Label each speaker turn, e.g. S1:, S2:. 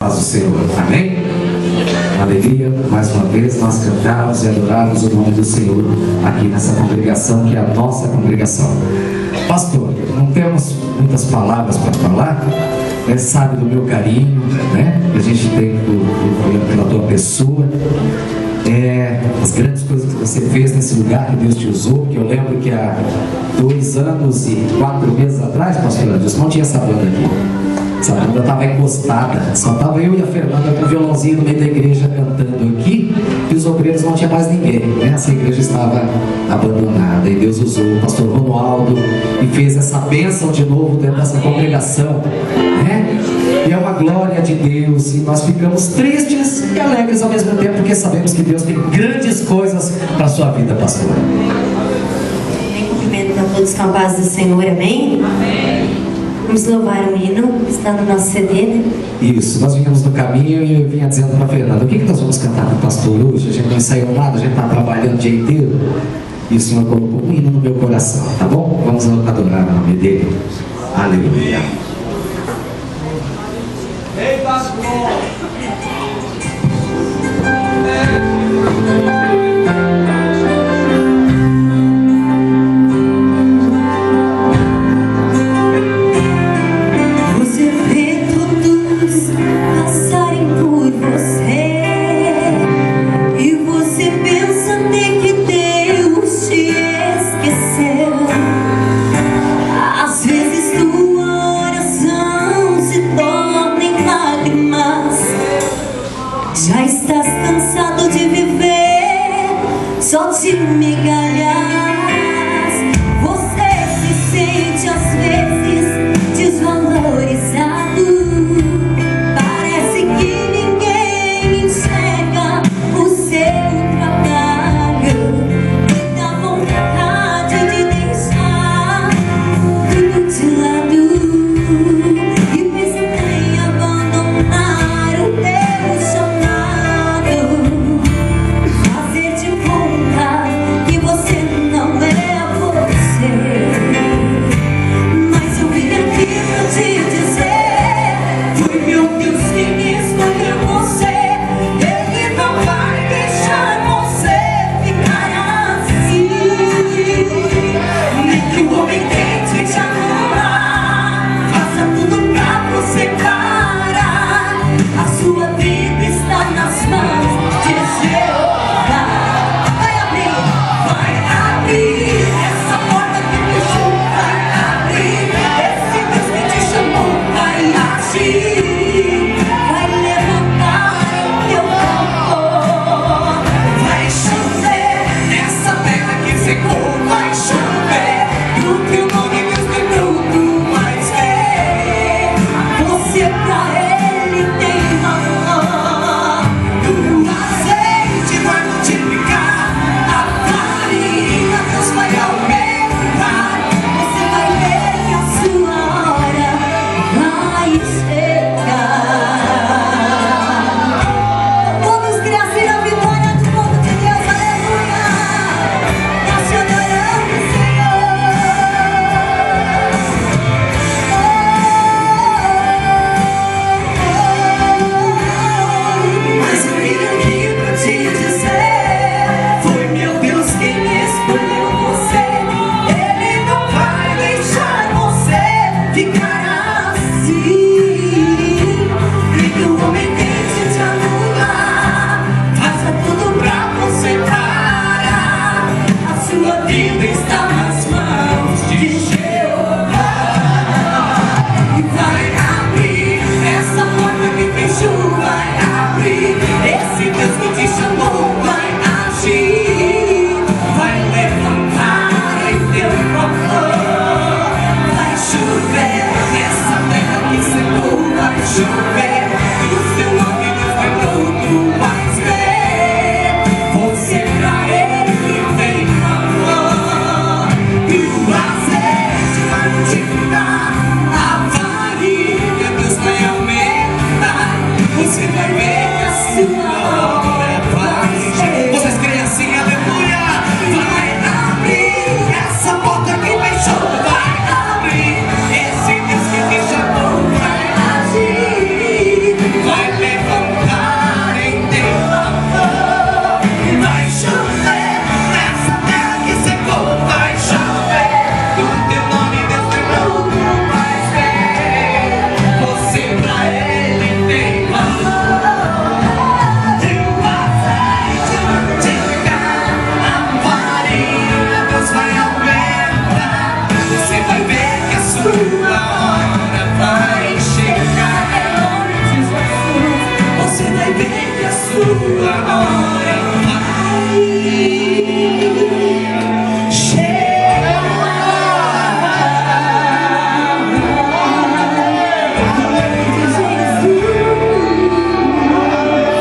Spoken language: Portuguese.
S1: Paz do Senhor, amém? Alegria, mais uma vez nós cantamos e adoramos o nome do Senhor aqui nessa congregação, que é a nossa congregação. Pastor, não temos muitas palavras para falar, sabe do meu carinho, né? Que a gente tem pela tua pessoa, as grandes coisas que você fez nesse lugar que Deus te usou, que eu lembro que há 2 anos e 4 meses atrás, pastor Adilson, não tinha essa banda aqui. Essa banda estava encostada, só estava eu e a Fernanda com o violãozinho no meio da igreja cantando aqui, e os obreiros não tinha mais ninguém, né? Essa igreja estava abandonada, e Deus usou o pastor Romualdo e fez essa bênção de novo dentro dessa congregação, né? E é uma glória de Deus, e nós ficamos tristes e alegres ao mesmo tempo, porque sabemos que Deus tem grandes coisas para a sua vida, pastor.
S2: Amém. Cumprimento a todos com a paz do Senhor, amém? Amém. Vamos louvar um hino, está no nosso CD, né?
S1: Isso, nós vinhamos no caminho e eu vinha dizendo para a Fernanda, o que nós vamos cantar com o pastor hoje? A gente não ensaiou nada, a gente está trabalhando o dia inteiro. E o Senhor colocou um hino no meu coração, tá bom? Vamos adorar o nome dele. Aleluia. Ei, pastor!
S2: Já estás cansado de viver só de migalhas. Você se sente às vezes desvalorizado. Parece que ninguém enxerga o seu trabalho. E dá vontade de deixar tudo de lado. E pensa em abandonar o teu chamado. Fazer de conta que você não é você. Mas eu vim aqui pra te dizer: foi meu Deus quem escolheu você. Ele não vai deixar você ficar assim. Nem que o homem tente te anular, faça tudo pra você parar. A sua vida está nas mãos de Jeová. Vai abrir essa porta que fechou. Vai abrir, esse Deus que te chamou vai agir. Vai levantar o teu campo. Vai chover nessa terra que secou. Vai chover no teu nome, Deus tem tudo mais ver. Você pra Ele tem valor. O azeite vai multiplicar, a farinha Deus vai aumentar. Você vai ver que a sua hora vai chegar. Vamos crescer a vitória do povo de Deus, aleluia. Nós te adoramos, Senhor. Mas eu vim aqui pra te dizer: foi meu Deus quem escolheu você. Ele não vai deixar você ficar assim. E que o homem tente te anular, faça tudo pra você parar. A sua vida está nas mãos de Jeová. E vai abrir essa porta que fechou. Vai abrir, esse Deus que te chamou vai agir. Vai levantar em teu favor. Vai chover nessa terra que secou. Vai chover e o seu nome Deus vai todo mais ver. Você pra Ele tem valor. E o azeite vai multiplicar, a farinha Deus vai aumentar. Você vai ver que a sua